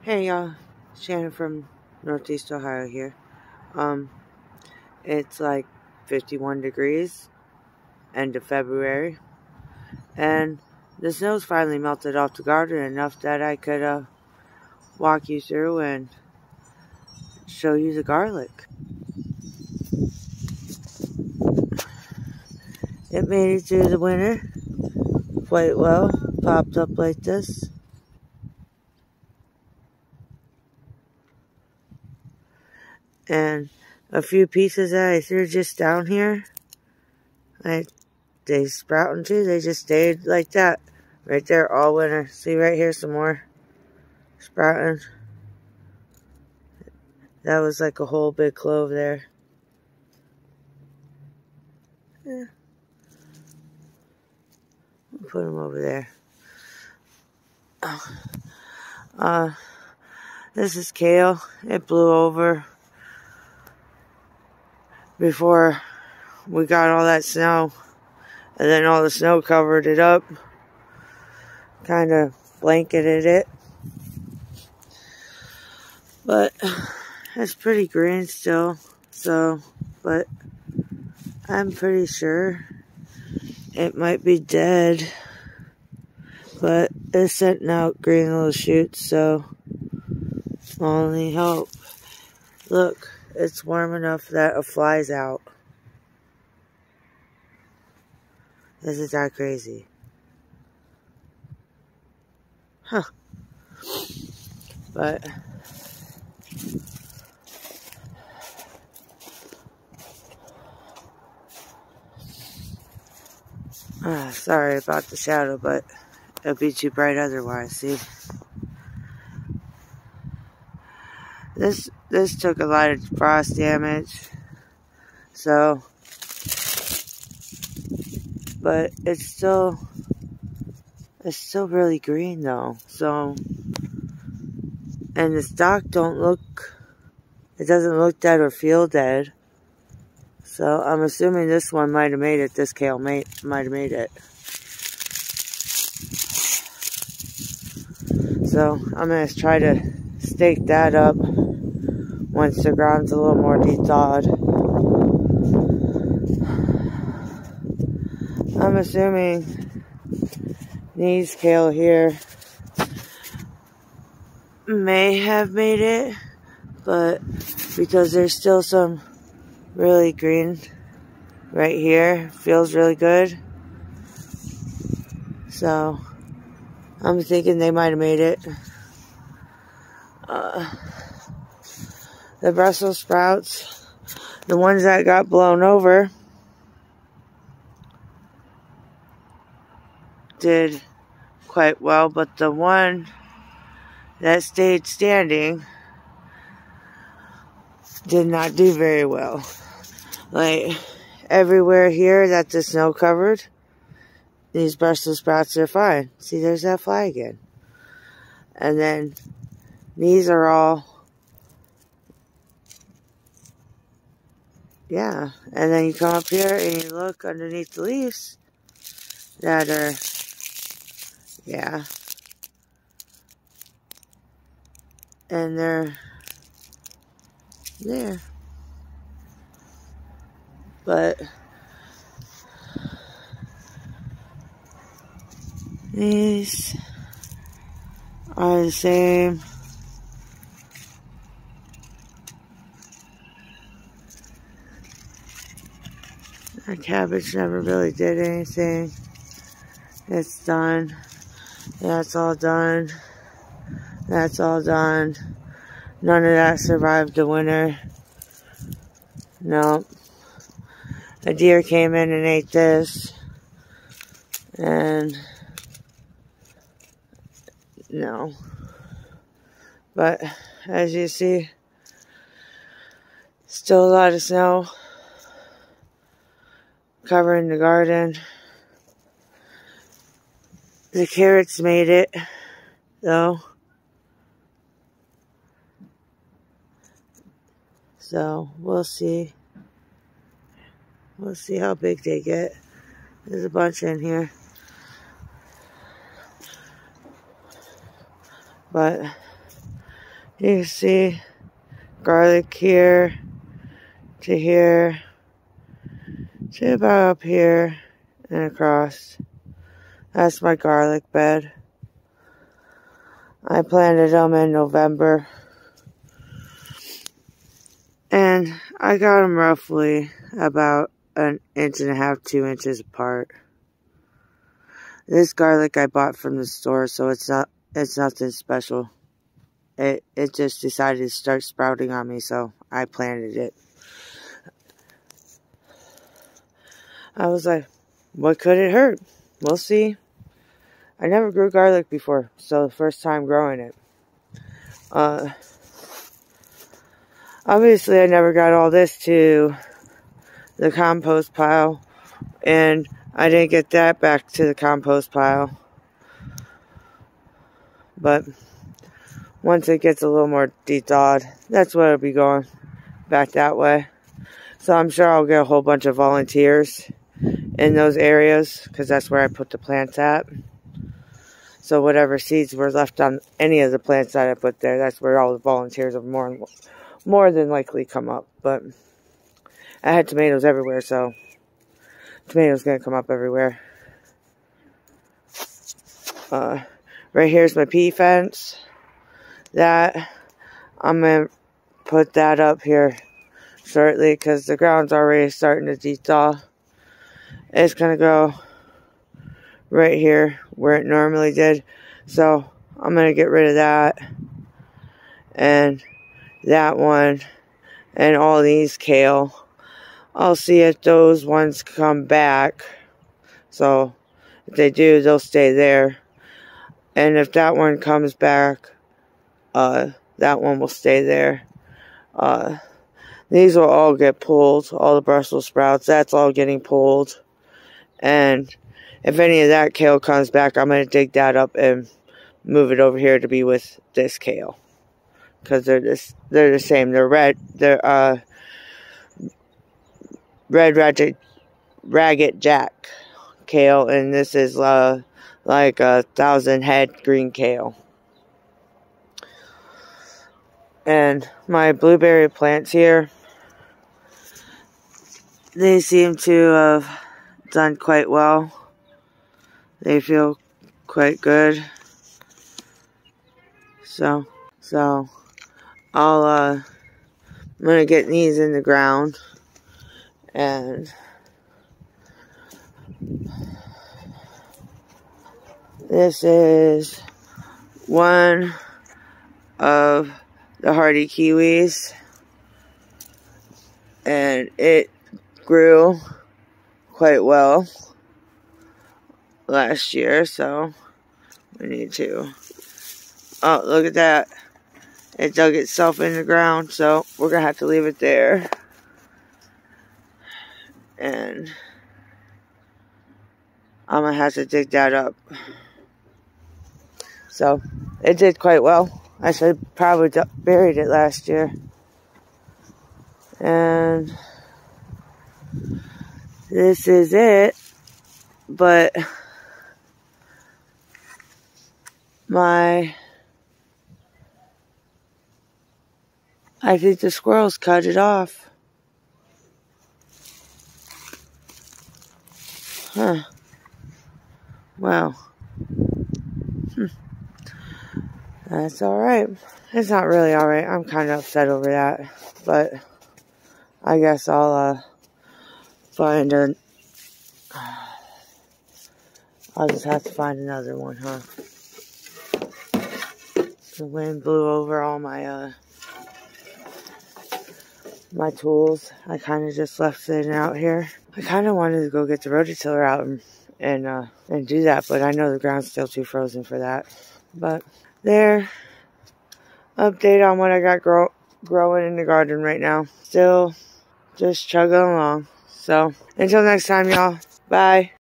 Hey y'all, Shannon from Northeast Ohio here. It's like 51 degrees, end of February, and the snow's finally melted off the garden enough that I could walk you through and show you the garlic. It made it through the winter quite well, popped up like this. And a few pieces that I threw just down here, they sprouted too. They just stayed like that right there all winter. See right here, some more sprouting. That was like a whole big clove there. Yeah. I'll put them over there. This is kale. It blew over before we got all that snow. And then all the snow covered it up. Kind of blanketed it. But it's pretty green still. But I'm pretty sure it might be dead. But it's sending out green little shoots, so only hope. Look, it's warm enough that a fly's out. Isn't that crazy? Huh. But sorry about the shadow, but it'll be too bright otherwise, see? This took a lot of frost damage, so, but it's still really green though, so, and the stalk it doesn't look dead or feel dead, so I'm assuming this one might have made it, this kale might have made it. So I'm going to try to stake that up once the ground's a little more de-thawed. I'm assuming these kale here may have made it, but because there's still some really green right here, feels really good. So I'm thinking they might have made it. The Brussels sprouts, the ones that got blown over, did quite well, but the one that stayed standing did not do very well. Like, everywhere here that the snow covered, these Brussels sprouts are fine. See, there's that fly again. And then these are all, yeah. And then you come up here and you look underneath the leaves that are, yeah. And they're there. But these are the same. Our cabbage never really did anything. It's done. That's all done. That's all done. None of that survived the winter. No. A deer came in and ate this. And no. But as you see, still a lot of snow covering the garden. The carrots made it, though. So we'll see. We'll see how big they get. There's a bunch in here. But You can see garlic here to here to about up here and across. That's my garlic bed. I planted them in November. And I got them roughly about 1.5 inches, 2 inches apart. This garlic I bought from the store, so it's nothing special. It just decided to start sprouting on me, so I planted it. I was like, what could it hurt? We'll see. I never grew garlic before, so the first time growing it. Obviously, I never got all this to the compost pile, and I didn't get that back to the compost pile. But once it gets a little more de-thawed, that's what it'll be going back that way. So I'm sure I'll get a whole bunch of volunteers in those areas, because that's where I put the plants at. So whatever seeds were left on any of the plants that I put there, that's where all the volunteers will more than likely come up. But I had tomatoes everywhere, so tomatoes gonna come up everywhere. Right here's my pea fence. That I'm gonna put that up here shortly because the ground's already starting to de-thaw. It's gonna go right here where it normally did, so I'm gonna get rid of that and that one and all these kale. I'll see if those ones come back. So if they do, they'll stay there. And if that one comes back, that one will stay there. These will all get pulled. All the Brussels sprouts, that's all getting pulled. And if any of that kale comes back, I'm going to dig that up and move it over here to be with this kale. Because they're the same. They're red. They're red ragged jack kale, and this is like 1,000 head green kale. And my blueberry plants here, they seem to have done quite well. They feel quite good. So I'm gonna get these in the ground, and this is one of the hardy kiwis, and it grew quite well last year, so we need to. Oh, look at that. It dug itself in the ground, so we're gonna have to leave it there. And I'm gonna have to dig that up. So it did quite well. I should have probably buried it last year. And this is it. But I think the squirrels cut it off. Huh. Wow. That's alright. It's not really alright. I'm kind of upset over that. But I guess I'll I'll just have to find another one, huh? The wind blew over all my my tools. I kind of just left it out here. I kind of wanted to go get the rototiller out and do that, but I know the ground's still too frozen for that. But there, update on what I got growing in the garden right now. Still just chugging along. So until next time, y'all. Bye.